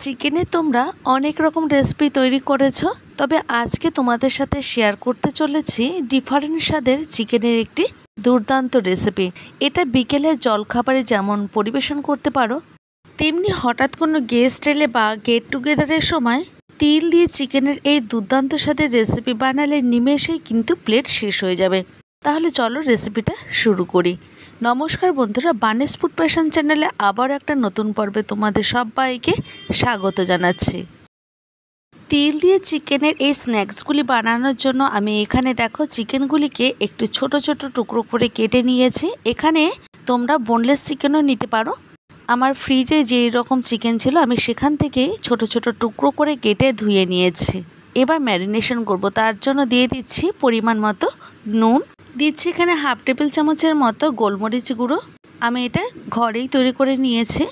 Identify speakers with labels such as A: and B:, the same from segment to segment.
A: চিকেনে তোমরা অনেক রকম রেসিপি তৈরি করেছো, তবে আজকে তোমাদের সাথে শেয়ার করতে চলেছি ডিফারেন্ট স্বাদের চিকেনের একটি দুর্দান্ত রেসিপি। এটা বিকেলের জলখাবারে যেমন পরিবেশন করতে পারো, তেমনি হঠাৎ কোনো গেস্ট এলে বা গেট টুগেদারের সময় তিল দিয়ে চিকেনের এই দুর্দান্ত স্বাদের রেসিপি বানালে নিমেষেই কিন্তু প্লেট শেষ হয়ে যাবে। তাহলে চলো রেসিপিটা শুরু করি। নমস্কার বন্ধুরা, বানেস ফুড প্যাশন চ্যানেলে আবার একটা নতুন পর্বে তোমাদের সবাইকে স্বাগত জানাচ্ছি। তিল দিয়ে চিকেনের এই স্ন্যাক্সগুলি বানানোর জন্য আমি এখানে দেখো চিকেনগুলিকে একটু ছোট ছোট টুকরো করে কেটে নিয়েছি। এখানে তোমরা বোনলেস চিকেনও নিতে পারো। আমার ফ্রিজে যেই রকম চিকেন ছিল আমি সেখান থেকে ছোট ছোট টুকরো করে কেটে ধুয়ে নিয়েছি। এবার ম্যারিনেশন করব, তার জন্য দিয়ে দিচ্ছি পরিমাণ মতো নুন, দিচ্ছি এখানে হাফ টেবিল চামচের মতো গোলমরিচ গুঁড়ো, আমি এটা ঘরেই তৈরি করে নিয়েছি।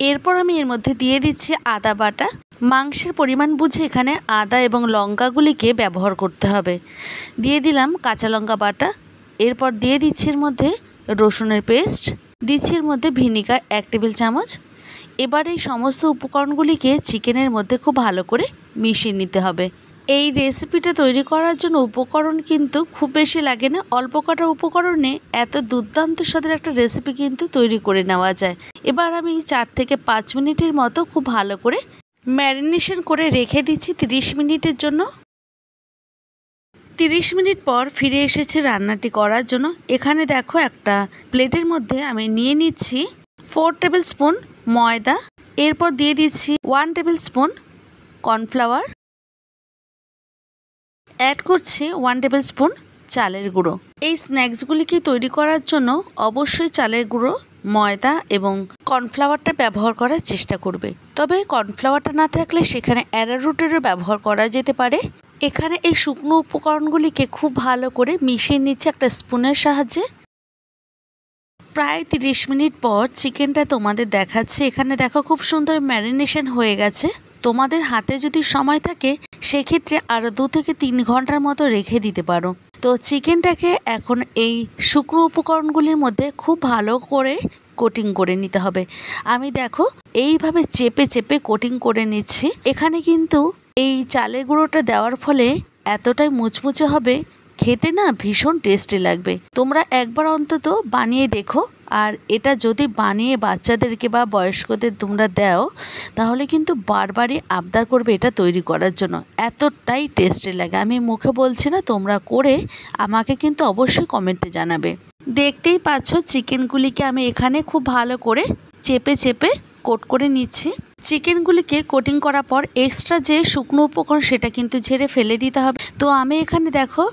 A: এরপর আমি এর মধ্যে দিয়ে দিচ্ছি আদা বাটা। মাংসের পরিমাণ বুঝে এখানে আদা এবং লঙ্কাগুলিকে ব্যবহার করতে হবে। দিয়ে দিলাম কাঁচা লঙ্কা বাটা। এরপর দিয়ে দিচ্ছি এর মধ্যে রসুনের পেস্ট, দিচ্ছি এর মধ্যে ভিনিগার 1 টেবিল চামচ। এবার এই সমস্ত উপকরণগুলিকে চিকেনের মধ্যে খুব ভালো করে মিশিয়ে নিতে হবে। এই রেসিপিটা তৈরি করার জন্য উপকরণ কিন্তু খুব বেশি লাগে না, অল্প কটা উপকরণে এত দুর্দান্ত স্বাদের একটা রেসিপি কিন্তু তৈরি করে নেওয়া যায়। এবার আমি 4 থেকে 5 মিনিটের মতো খুব ভালো করে ম্যারিনেশন করে রেখে দিচ্ছি 30 মিনিটের জন্য। 30 মিনিট পর ফিরে এসেছি রান্নাটি করার জন্য। এখানে দেখো একটা প্লেটের মধ্যে আমি নিয়ে নিচ্ছি 4 টেবিল স্পুন ময়দা, এরপর দিয়ে দিচ্ছি 1 টেবিল স্পুন কর্নফ্লাওয়ার, অ্যাড করছি 1 টেবিল স্পুন চালের গুঁড়ো। এই স্ন্যাক্সগুলিকে তৈরি করার জন্য অবশ্যই চালের গুঁড়ো, ময়দা এবং কর্নফ্লাওয়ারটা ব্যবহার করার চেষ্টা করবে। তবে কর্নফ্লাওয়ারটা না থাকলে সেখানে অ্যারারুটেরও ব্যবহার করা যেতে পারে। এখানে এই শুকনো উপকরণগুলিকে খুব ভালো করে মিশিয়ে নিচ্ছে একটা স্পুনের সাহায্যে। প্রায় 30 মিনিট পর চিকেনটা তোমাদের দেখাচ্ছে। এখানে দেখো খুব সুন্দর ম্যারিনেশন হয়ে গেছে। তোমাদের হাতে যদি সময় থাকে সেক্ষেত্রে আরও 2 থেকে 3 ঘন্টার মতো রেখে দিতে পারো। তো চিকেনটাকে এখন এই শুকনো উপকরণগুলির মধ্যে খুব ভালো করে কোটিং করে নিতে হবে। আমি দেখো এইভাবে চেপে চেপে কোটিং করে নিচ্ছি। এখানে কিন্তু এই চালের গুঁড়োটা দেওয়ার ফলে এতটাই মুচমুচে হবে, খেতে না ভীষণ টেস্টি লাগবে। তোমরা একবার অন্তত বানিয়ে দেখো, আর এটা যদি বানিয়ে বাচ্চাদেরকে বা বয়স্কদের তোমরা দাও তাহলে কিন্তু বারবারই আবদার করবে এটা তৈরি করার জন্য, এতটাই টেস্টি লাগে। আমি মুখে বলছি না, তোমরা করে আমাকে কিন্তু অবশ্যই কমেন্টে জানাবে। দেখতেই পাচ্ছ চিকেনগুলিকে আমি এখানে খুব ভালো করে চেপে চেপে কোট করে নিচ্ছি। চিকেনগুলিকে কোটিং করার পর এক্সট্রা যে শুকনো উপকরণ সেটা কিন্তু ঝেড়ে ফেলে দিতে হবে। তো আমি এখানে দেখো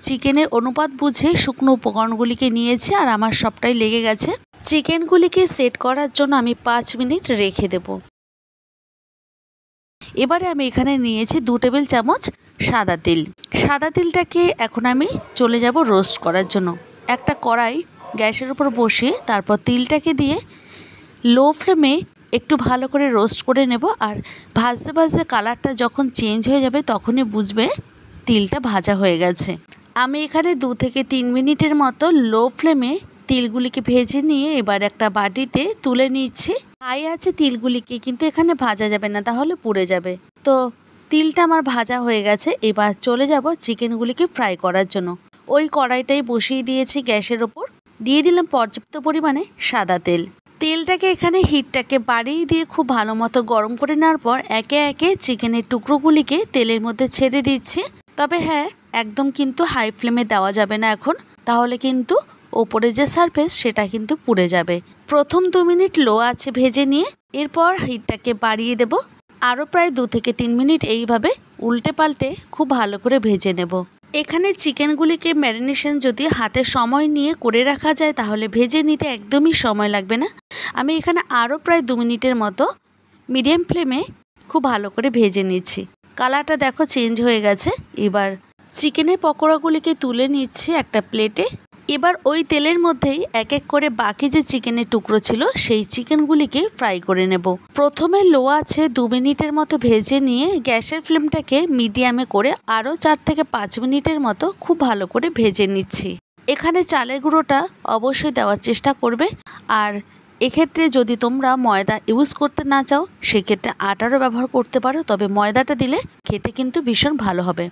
A: চিকেনের অনুপাত বুঝে শুকনো উপকরণগুলিকে নিয়েছি, আর আমার সবটাই লেগে গেছে। চিকেনগুলিকে সেট করার জন্য আমি 5 মিনিট রেখে দেব। এবারে আমি এখানে নিয়েছি 2 টেবিল চামচ সাদা তিল। সাদা তিলটাকে এখন আমি চলে যাব রোস্ট করার জন্য। একটা কড়াই গ্যাসের উপর বসিয়ে তারপর তিলটাকে দিয়ে লো ফ্লেমে একটু ভালো করে রোস্ট করে নেব। আর ভাজতে ভাজতে কালারটা যখন চেঞ্জ হয়ে যাবে তখনই বুঝবে তিলটা ভাজা হয়ে গেছে। আমি এখানে 2 থেকে 3 মিনিটের মতো লো ফ্লেমে তিলগুলিকে ভেজে নিয়ে এবার একটা বাটিতে তুলে নিচ্ছি। হাই আছে তিলগুলিকে কিন্তু এখানে ভাজা যাবে না, তাহলে পুড়ে যাবে। তো তিলটা আমার ভাজা হয়ে গেছে। এবার চলে যাব চিকেনগুলিকে ফ্রাই করার জন্য। ওই কড়াইটাই বসিয়ে দিয়েছি গ্যাসের ওপর, দিয়ে দিলাম পর্যাপ্ত পরিমাণে সাদা তেল। তেলটাকে এখানে হিটটাকে বাড়িয়ে দিয়ে খুব ভালো মতো গরম করে নেওয়ার পর একে একে চিকেনের টুকরোগুলিকে তেলের মধ্যে ছেড়ে দিচ্ছি। তবে হ্যাঁ, একদম কিন্তু হাই ফ্লেমে দেওয়া যাবে না এখন, তাহলে কিন্তু ওপরে যে সারফেস সেটা কিন্তু পুড়ে যাবে। প্রথম 2 মিনিট লো আছে ভেজে নিয়ে এরপর হিটটাকে বাড়িয়ে দেব। আরও প্রায় 2 থেকে 3 মিনিট এইভাবে উল্টে পাল্টে খুব ভালো করে ভেজে নেব। এখানে চিকেনগুলিকে ম্যারিনেশন যদি হাতে সময় নিয়ে করে রাখা যায় তাহলে ভেজে নিতে একদমই সময় লাগবে না। আমি এখানে আরও প্রায় 2 মিনিটের মতো মিডিয়াম ফ্লেমে খুব ভালো করে ভেজে নিচ্ছি। কালারটা দেখো চেঞ্জ হয়ে গেছে। এবার চিকেনের পকোড়াগুলিকে তুলে নিচ্ছি একটা প্লেটে। এবার ওই তেলের মধ্যেই এক এক করে বাকি যে চিকেনের টুকরো ছিল সেই চিকেনগুলিকে ফ্রাই করে নেব। প্রথমে লো আছে 2 মিনিটের মতো ভেজে নিয়ে গ্যাসের ফ্লেমটাকে মিডিয়ামে করে আরও 4 থেকে 5 মিনিটের মতো খুব ভালো করে ভেজে নিচ্ছি। এখানে চালের গুঁড়োটা অবশ্যই দেওয়ার চেষ্টা করবে। আর এক্ষেত্রে যদি তোমরা ময়দা ইউজ করতে না চাও সেক্ষেত্রে আটারও ব্যবহার করতে পারো, তবে ময়দাটা দিলে খেতে কিন্তু ভীষণ ভালো হবে।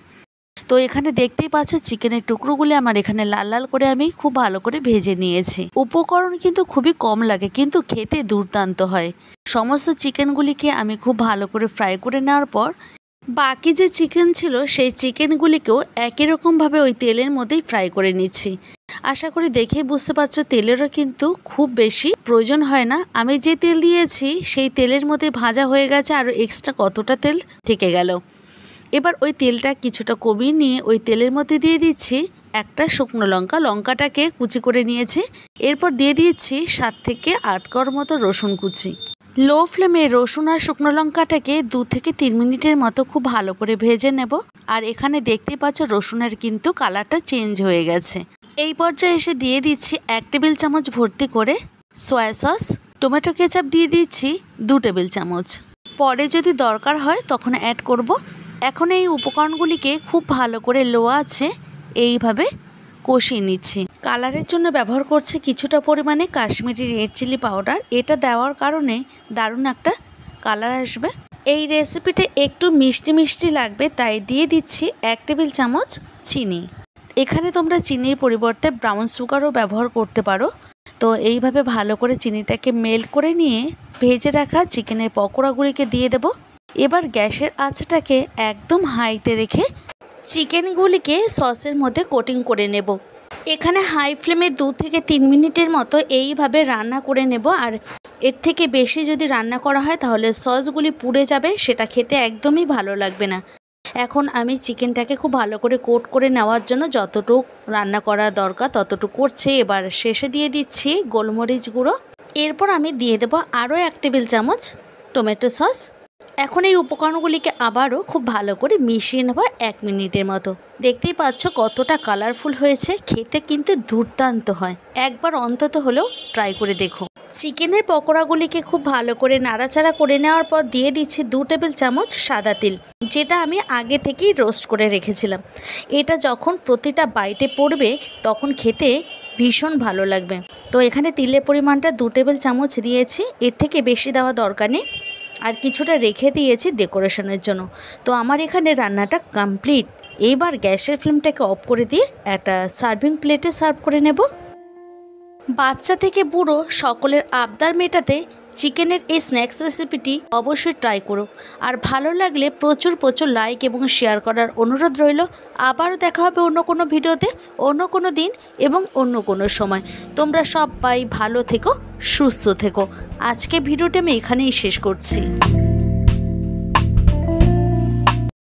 A: তো এখানে দেখতেই পাচ্ছ চিকেনের টুকরোগুলি আমার এখানে লাল লাল করে আমি খুব ভালো করে ভেজে নিয়েছি। উপকরণ কিন্তু খুবই কম লাগে কিন্তু খেতে দুর্দান্ত হয়। সমস্ত চিকেনগুলিকে আমি খুব ভালো করে ফ্রাই করে নেওয়ার পর বাকি যে চিকেন ছিল সেই চিকেনগুলিকেও একই রকমভাবে ওই তেলের মধ্যেই ফ্রাই করে নিচ্ছি। আশা করি দেখেই বুঝতে পারছো তেলেরও কিন্তু খুব বেশি প্রয়োজন হয় না। আমি যে তেল দিয়েছি সেই তেলের মধ্যে ভাজা হয়ে গেছে, আর এক্সট্রা কতটা তেল থেকে গেল। এবার ওই তেলটা কিছুটা কমিয়ে নিয়ে ওই তেলের মধ্যে দিয়ে দিচ্ছি একটা শুকনো লঙ্কা, লঙ্কাটাকে কুচি করে নিয়েছি। এরপর দিয়ে দিচ্ছি 7 থেকে 8 কোয়ার মতো রসুন কুচি। লো ফ্লেমে রসুন আর শুকনো লঙ্কাটাকে 2 থেকে 3 মিনিটের মতো খুব ভালো করে ভেজে নেব। আর এখানে দেখতে পাচ্ছ রসুনের কিন্তু কালারটা চেঞ্জ হয়ে গেছে। এই পর্যায়ে এসে দিয়ে দিচ্ছি 1 টেবিল চামচ ভর্তি করে সয়া সস, টমেটো কেচাপ দিয়ে দিচ্ছি 2 টেবিল চামচ। পরে যদি দরকার হয় তখন অ্যাড করব। এখন এই উপকরণগুলিকে খুব ভালো করে লো আঁচে এইভাবে কষিয়ে নিচ্ছি। কালারের জন্য ব্যবহার করছি কিছুটা পরিমাণে কাশ্মীরি রেড চিলি পাউডার। এটা দেওয়ার কারণে দারুণ একটা কালার আসবে। এই রেসিপিতে একটু মিষ্টি মিষ্টি লাগবে, তাই দিয়ে দিচ্ছি 1 টেবিল চামচ চিনি। এখানে তোমরা চিনির পরিবর্তে ব্রাউন সুগারও ব্যবহার করতে পারো। তো এইভাবে ভালো করে চিনিটাকে মেল্ট করে নিয়ে ভেজে রাখা চিকেনের পকোড়াগুলিকে দিয়ে দেব। এবার গ্যাসের আঁচটাকে একদম হাইতে রেখে চিকেনগুলিকে সসের মধ্যে কোটিং করে নেব। এখানে হাই ফ্লেমে 2 থেকে 3 মিনিটের মতো এইভাবে রান্না করে নেব। আর এর থেকে বেশি যদি রান্না করা হয় তাহলে সসগুলি পুড়ে যাবে, সেটা খেতে একদমই ভালো লাগবে না। এখন আমি চিকেনটাকে খুব ভালো করে কোট করে নেওয়ার জন্য যতটুকু রান্না করা দরকার ততটুকু করছি। এবার শেষে দিয়ে দিচ্ছি গোলমরিচ গুঁড়ো। এরপর আমি দিয়ে দেবো আরও 1 টেবিল চামচ টমেটো সস। এখন এই উপকরণগুলিকে আবারও খুব ভালো করে মিশিয়ে নেব 1 মিনিটের মতো। দেখতেই পাচ্ছ কতটা কালারফুল হয়েছে, খেতে কিন্তু দুর্দান্ত হয়। একবার অন্তত হলেও ট্রাই করে দেখো। চিকেনের পকোড়াগুলিকে খুব ভালো করে নাড়াচাড়া করে নেওয়ার পর দিয়ে দিচ্ছি 2 টেবিল চামচ সাদা তিল, যেটা আমি আগে থেকেই রোস্ট করে রেখেছিলাম। এটা যখন প্রতিটা বাইটে পড়বে তখন খেতে ভীষণ ভালো লাগবে। তো এখানে তিলের পরিমাণটা 2 টেবিল চামচ দিয়েছি, এর থেকে বেশি দেওয়া দরকার নেই। আর কিছুটা রেখে দিয়েছি ডেকোরেশনের জন্য। তো আমার এখানে রান্নাটা কমপ্লিট। এইবার গ্যাসের ফ্লেমটাকে অফ করে দিয়ে একটা সার্ভিং প্লেটে সার্ভ করে নেব। বাচ্চা থেকে বুড়ো সকলের আবদার মেটাতে চিকেনের এই স্ন্যাক্স রেসিপিটি অবশ্যই ট্রাই করো। আর ভালো লাগলে প্রচুর লাইক এবং শেয়ার করার অনুরোধ রইল। আবারও দেখা হবে অন্য কোনো ভিডিওতে, অন্য কোনো দিন এবং অন্য কোনো সময়। তোমরা সবাই ভালো থেকো, সুস্থ থেকো। আজকে ভিডিওটা আমি এখানেই শেষ করছি।